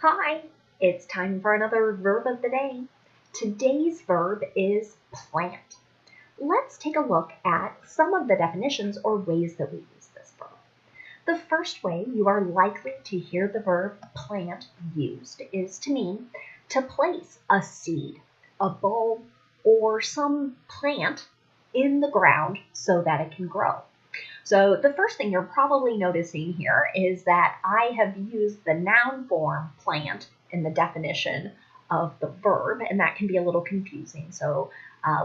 Hi, it's time for another verb of the day. Today's verb is plant. Let's take a look at some of the definitions or ways that we use this verb. The first way you are likely to hear the verb plant used is to mean to place a seed, a bulb, or some plant in the ground so that it can grow. So the first thing you're probably noticing here is that I have used the noun form plant in the definition of the verb, and that can be a little confusing. So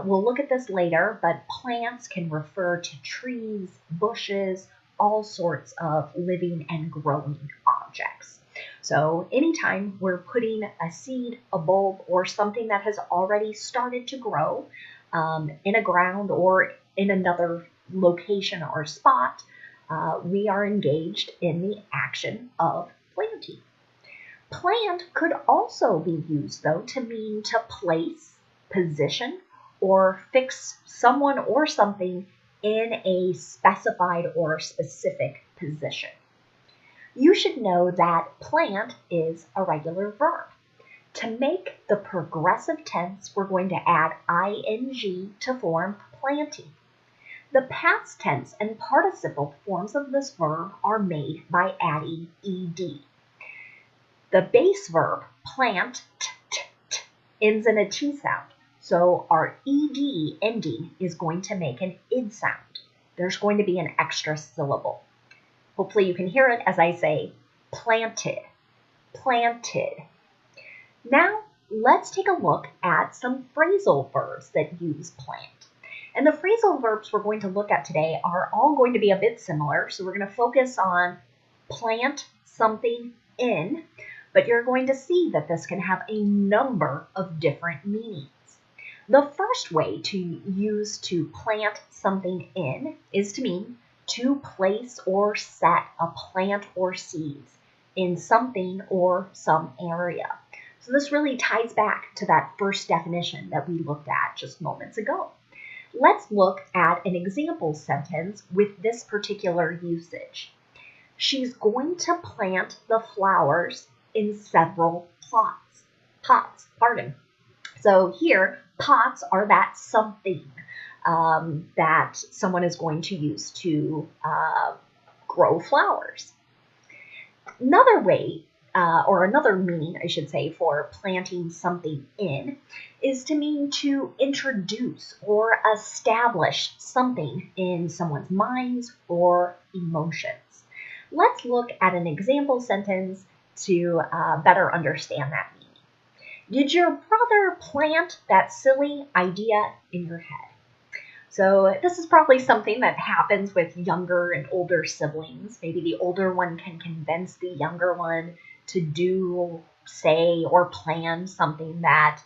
we'll look at this later, but plants can refer to trees, bushes, all sorts of living and growing objects. So anytime we're putting a seed, a bulb, or something that has already started to grow in a ground or in another location or spot, we are engaged in the action of planting. Plant could also be used, though, to mean to place, position, or fix someone or something in a specified or specific position. You should know that plant is a regular verb. To make the progressive tense, we're going to add ing to form planting. The past tense and participle forms of this verb are made by adding ed. The base verb, plant, ends in a T sound, so our ed ending is going to make an id sound. There's going to be an extra syllable. Hopefully you can hear it as I say planted, planted. Now let's take a look at some phrasal verbs that use plant. And the phrasal verbs we're going to look at today are all going to be a bit similar. So we're going to focus on plant something in, but you're going to see that this can have a number of different meanings. The first way to use to plant something in is to mean to place or set a plant or seeds in something or some area. So this really ties back to that first definition that we looked at just moments ago. Let's look at an example sentence with this particular usage. She's going to plant the flowers in several pots. So here, pots are that something that someone is going to use to grow flowers. Another way, or another meaning, I should say, for planting something in is to mean to introduce or establish something in someone's minds or emotions. Let's look at an example sentence to better understand that meaning. Did your brother plant that silly idea in your head? So this is probably something that happens with younger and older siblings. Maybe the older one can convince the younger one to do, say, or plan something that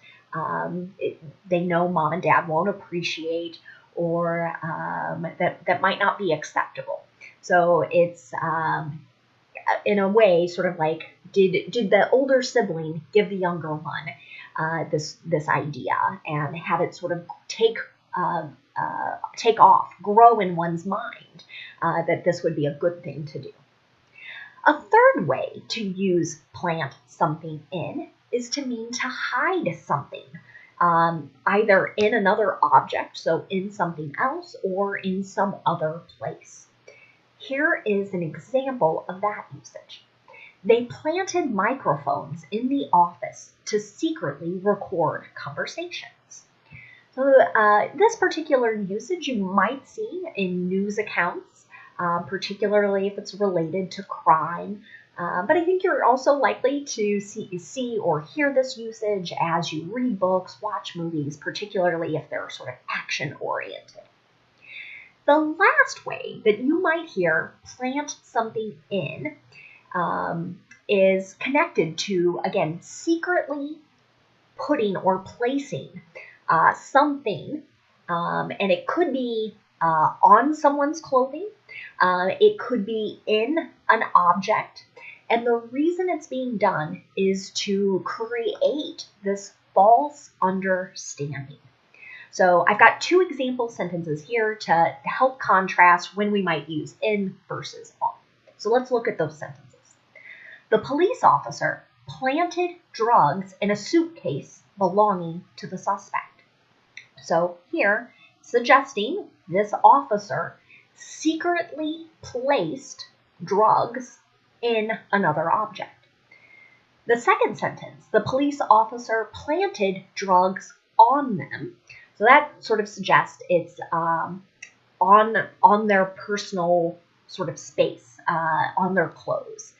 they know mom and dad won't appreciate or that might not be acceptable. So it's in a way sort of like, did the older sibling give the younger one this idea and have it sort of take off, grow in one's mind that this would be a good thing to do. A third way to use plant something in is to mean to hide something, either in another object, so in something else, or in some other place. Here is an example of that usage. They planted microphones in the office to secretly record conversations. So this particular usage you might see in news accounts, particularly if it's related to crime. But I think you're also likely to see or hear this usage as you read books, watch movies, particularly if they're sort of action-oriented. The last way that you might hear plant something in is connected to, again, secretly putting or placing something, and it could be on someone's clothing, it could be in an object, and the reason it's being done is to create this false understanding. So I've got two example sentences here to help contrast when we might use in versus on. So let's look at those sentences. The police officer planted drugs in a suitcase belonging to the suspect. So here, suggesting this officer secretly placed drugs in another object. The second sentence, the police officer planted drugs on them. So that sort of suggests it's on their personal sort of space, on their clothes.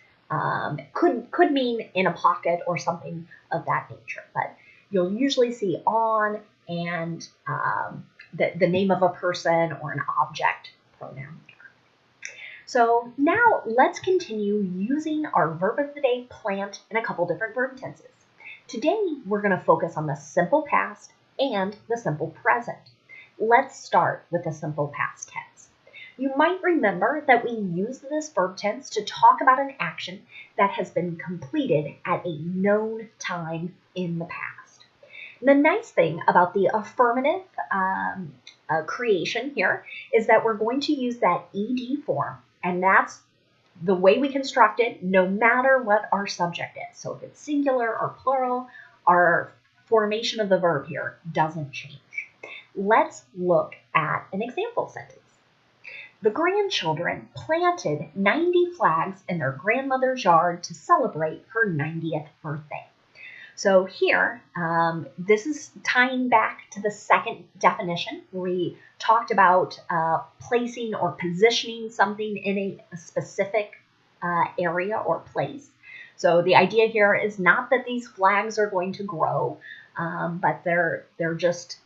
Could mean in a pocket or something of that nature, but you'll usually see on and the name of a person or an object pronoun. So now let's continue using our verb of the day, plant, in a couple different verb tenses. Today we're going to focus on the simple past and the simple present. Let's start with the simple past tense. You might remember that we use this verb tense to talk about an action that has been completed at a known time in the past. The nice thing about the affirmative creation here is that we're going to use that ed form, and that's the way we construct it no matter what our subject is. So if it's singular or plural, our formation of the verb here doesn't change. Let's look at an example sentence. The grandchildren planted 90 flags in their grandmother's yard to celebrate her 90th birthday. So here, this is tying back to the second definition. We talked about placing or positioning something in a specific area or place. So the idea here is not that these flags are going to grow, but they're just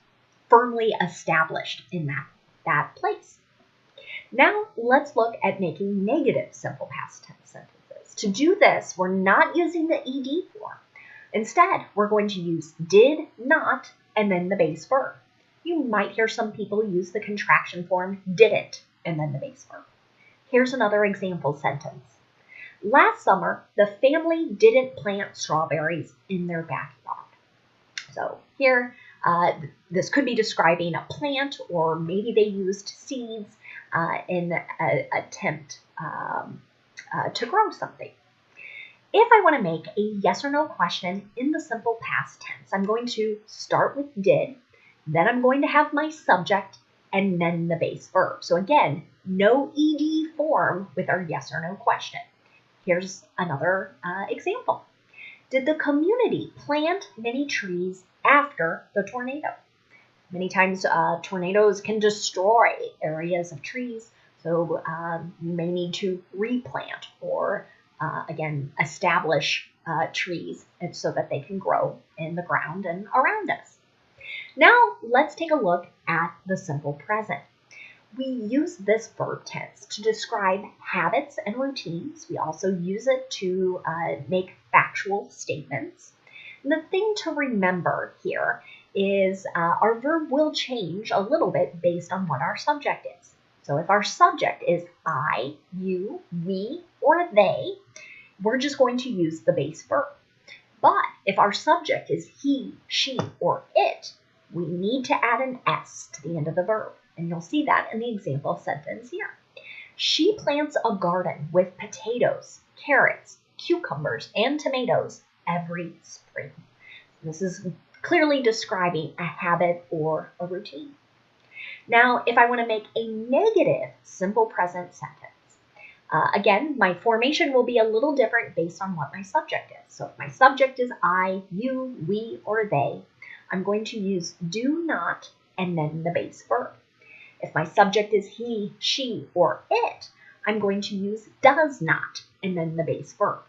firmly established in that place. Now let's look at making negative simple past tense sentences. To do this, we're not using the ed form. Instead, we're going to use did not and then the base verb. You might hear some people use the contraction form didn't and then the base verb. Here's another example sentence. Last summer, the family didn't plant strawberries in their backyard. So here, this could be describing a plant, or maybe they used seeds in an attempt to grow something. If I want to make a yes or no question in the simple past tense, I'm going to start with did, then I'm going to have my subject, and then the base verb. So again, no ed form with our yes or no question. Here's another example. Did the community plant many trees after the tornado? Many times tornadoes can destroy areas of trees, so you may need to replant or again, establish trees so that they can grow in the ground and around us. Now, let's take a look at the simple present. We use this verb tense to describe habits and routines. We also use it to make factual statements. And the thing to remember here is our verb will change a little bit based on what our subject is. So if our subject is I, you, we, or they, we're just going to use the base verb. But if our subject is he, she, or it, we need to add an S to the end of the verb. And you'll see that in the example sentence here. She plants a garden with potatoes, carrots, cucumbers, and tomatoes every spring. This is clearly describing a habit or a routine. Now, if I want to make a negative simple present sentence, again, my formation will be a little different based on what my subject is. So if my subject is I, you, we, or they, I'm going to use do not and then the base verb. If my subject is he, she, or it, I'm going to use does not and then the base verb.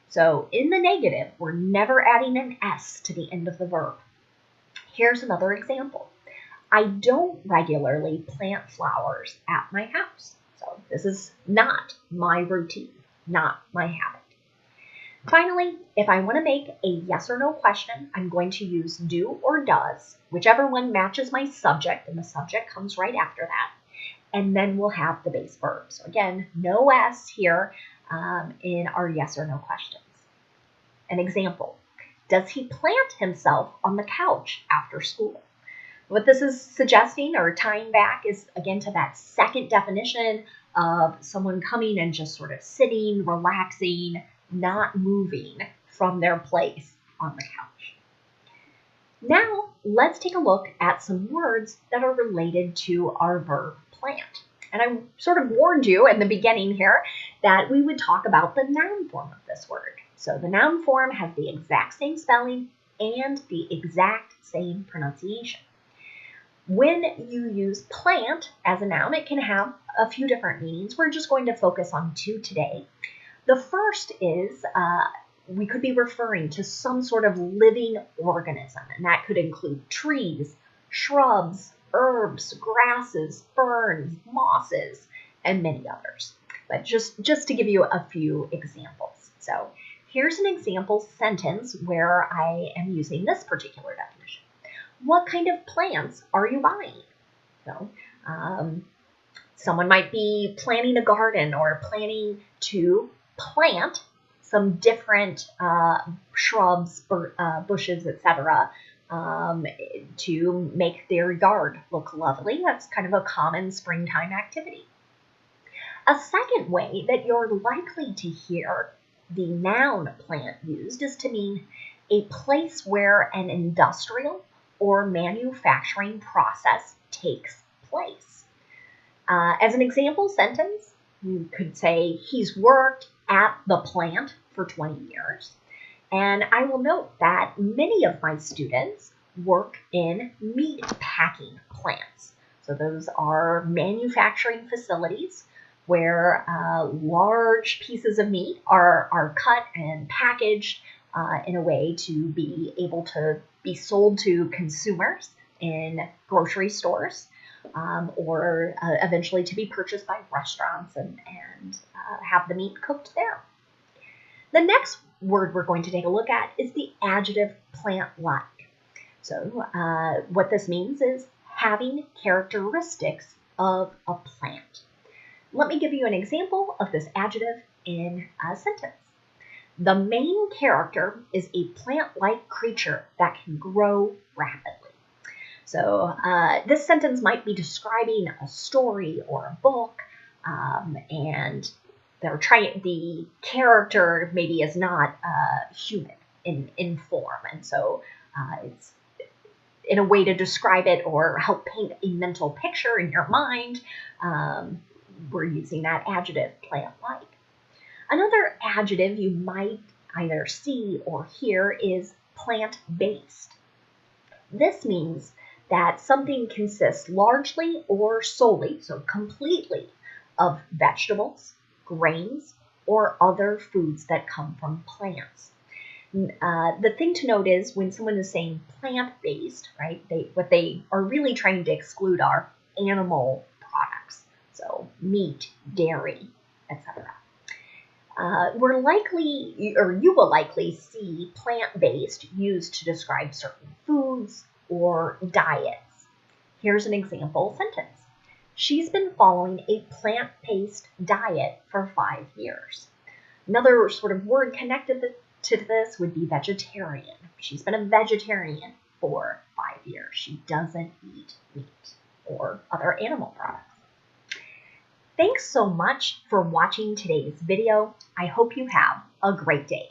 So in the negative, we're never adding an S to the end of the verb. Here's another example. I don't regularly plant flowers at my house. So this is not my routine, not my habit. Finally, if I want to make a yes or no question, I'm going to use do or does, whichever one matches my subject, and the subject comes right after that. And then we'll have the base verb. So again, no S here in our yes or no questions. An example, does he plant himself on the couch after school? What this is suggesting or tying back is, again, to that second definition of someone coming and just sort of sitting, relaxing, not moving from their place on the couch. Now, let's take a look at some words that are related to our verb plant. And I sort of warned you in the beginning here that we would talk about the noun form of this word. So the noun form has the exact same spelling and the exact same pronunciation. When you use plant as a noun, it can have a few different meanings. We're just going to focus on two today. The first is we could be referring to some sort of living organism, and that could include trees, shrubs, herbs, grasses, ferns, mosses, and many others. But just to give you a few examples. So here's an example sentence where I am using this particular definition. What kind of plants are you buying? So someone might be planning a garden or planning to plant some different shrubs, bushes, etc., to make their yard look lovely. That's kind of a common springtime activity. A second way that you're likely to hear the noun plant used is to mean a place where an industrial or manufacturing process takes place. As an example sentence, you could say, he's worked at the plant for 20 years. And I will note that many of my students work in meat packing plants. So those are manufacturing facilities where large pieces of meat are cut and packaged in a way to be able to be sold to consumers in grocery stores, or eventually to be purchased by restaurants and have the meat cooked there. The next word we're going to take a look at is the adjective plant-like. So what this means is having characteristics of a plant. Let me give you an example of this adjective in a sentence. The main character is a plant-like creature that can grow rapidly. So this sentence might be describing a story or a book, and the character maybe is not human in form, and so it's in a way to describe it or help paint a mental picture in your mind. We're using that adjective plant-like. Another adjective you might either see or hear is plant-based. This means that something consists largely or solely, so completely, of vegetables, grains, or other foods that come from plants. The thing to note is when someone is saying plant-based, right, what they are really trying to exclude are animal products, so meat, dairy, etc. We're likely, or you will likely see plant-based used to describe certain foods or diets. Here's an example sentence. She's been following a plant-based diet for 5 years. Another sort of word connected to this would be vegetarian. She's been a vegetarian for 5 years. She doesn't eat meat or other animal products. Thanks so much for watching today's video. I hope you have a great day.